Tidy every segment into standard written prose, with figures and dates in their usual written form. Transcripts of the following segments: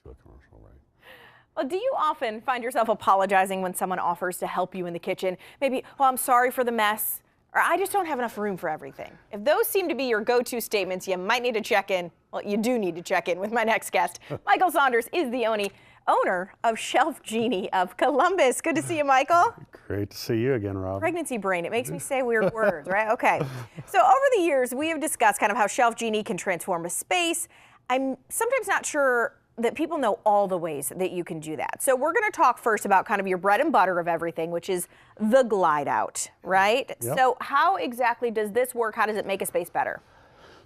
to a commercial, right? Well, do you often find yourself apologizing when someone offers to help you in the kitchen? Maybe, well, I'm sorry for the mess, or I just don't have enough room for everything. If those seem to be your go-to statements, you might need to check in. Well, you do need to check in with my next guest. Michael Saunders is the owner of Shelfgenie of Columbus. Good to see you, Michael. Great to see you again, Rob. Pregnancy brain, it makes me say weird words, right? Okay. So over the years, we have discussed kind of how Shelfgenie can transform a space. I'm sometimes not sure that people know all the ways that you can do that. So we're going to talk first about kind of your bread and butter of everything, which is the glide out, right? Yep. So how exactly does this work? How does it make a space better?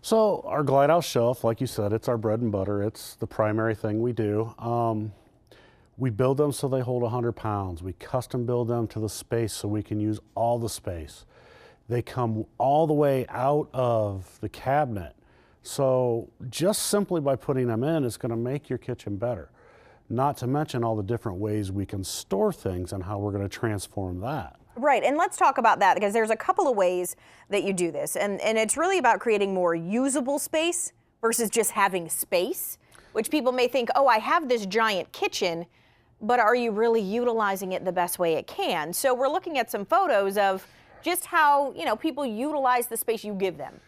So our glide out shelf, like you said, it's our bread and butter. It's the primary thing we do. We build them so they hold 100 pounds. We custom build them to the space so we can use all the space. They come all the way out of the cabinet. So just simply by putting them in, it's going to make your kitchen better. Not to mention all the different ways we can store things and how we're going to transform that. Right, and let's talk about that because there's a couple of ways that you do this. And it's really about creating more usable space versus just having space, which people may think, oh, I have this giant kitchen, but are you really utilizing it the best way it can? So we're looking at some photos of just how, people utilize the space you give them.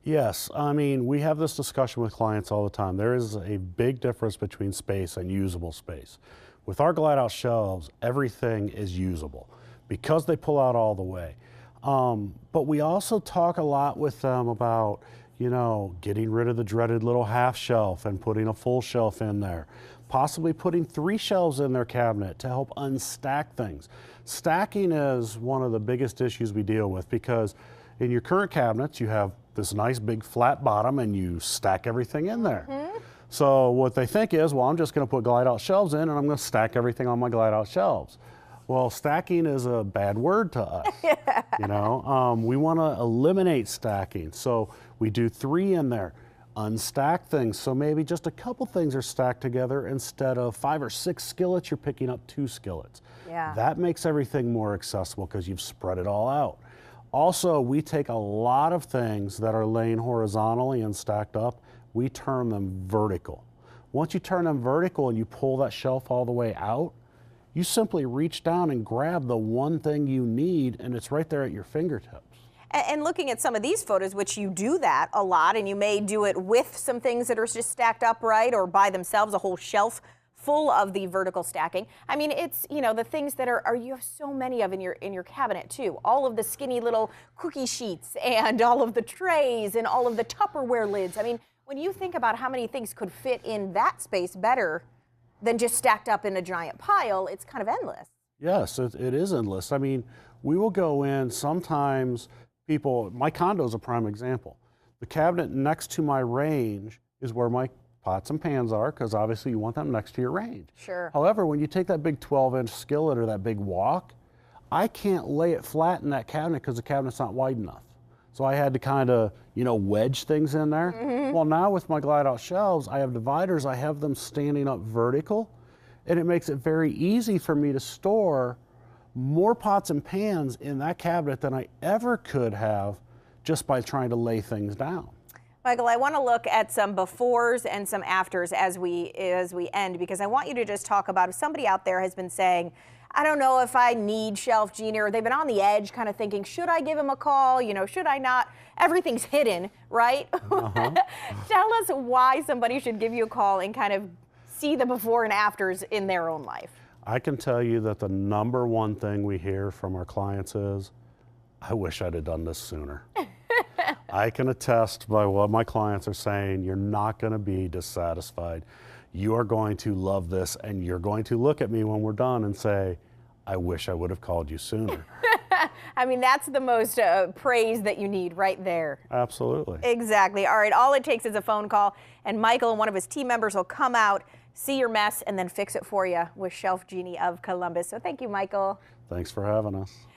Yes, I mean, we have this discussion with clients all the time. There is a big difference between space and usable space. With our glide out shelves, everything is usable because they pull out all the way. But we also talk a lot with them about, getting rid of the dreaded little half shelf and putting a full shelf in there. Possibly putting 3 shelves in their cabinet to help unstack things. Stacking is one of the biggest issues we deal with because in your current cabinets, you have this nice big flat bottom and you stack everything in there. Mm-hmm. So what they think is, well, I'm just going to put glide out shelves in and I'm going to stack everything on my glide out shelves. Well, stacking is a bad word to us. We want to eliminate stacking. So we do 3 in there. Unstack things, so maybe just a couple things are stacked together instead of 5 or 6 skillets, you're picking up 2 skillets. Yeah. That makes everything more accessible because you've spread it all out. Also, we take a lot of things that are laying horizontally and stacked up, we turn them vertical. Once you turn them vertical and you pull that shelf all the way out, you simply reach down and grab the one thing you need and it's right there at your fingertips. And looking at some of these photos, which you do that a lot, and you may do it with some things that are just stacked upright or by themselves, a whole shelf full of the vertical stacking. I mean, it's, the things that you have so many of in your cabinet too. All of the skinny little cookie sheets and all of the trays and all of the Tupperware lids. I mean, when you think about how many things could fit in that space better than just stacked up in a giant pile, it's kind of endless. Yes, it is endless. I mean, we will go in sometimes. My condo is a prime example. The cabinet next to my range is where my pots and pans are because obviously you want them next to your range. Sure. However, when you take that big 12-inch skillet or that big wok, I can't lay it flat in that cabinet because the cabinet's not wide enough. So I had to kind of, wedge things in there. Mm-hmm. Well, now with my glide out shelves, I have dividers, I have them standing up vertical, and it makes it very easy for me to store more pots and pans in that cabinet than I ever could have just by trying to lay things down. Michael, I want to look at some befores and some afters as we end, because I want you to just talk about if somebody out there has been saying, I don't know if I need Shelfgenie, or they've been on the edge kind of thinking, should I give him a call? Should I not? Everything's hidden, right? Uh-huh. Tell us why somebody should give you a call and kind of see the before and afters in their own life. I can tell you that the number one thing we hear from our clients is, I wish I'd have done this sooner. I can attest by what my clients are saying, you're not going to be dissatisfied. You are going to love this, and you're going to look at me when we're done and say, I wish I would have called you sooner. I mean, that's the most praise that you need right there. Absolutely. Exactly. All right, all it takes is a phone call, and Michael and one of his team members will come out, see your mess, and then fix it for you with Shelfgenie of Columbus. So thank you, Michael. Thanks for having us.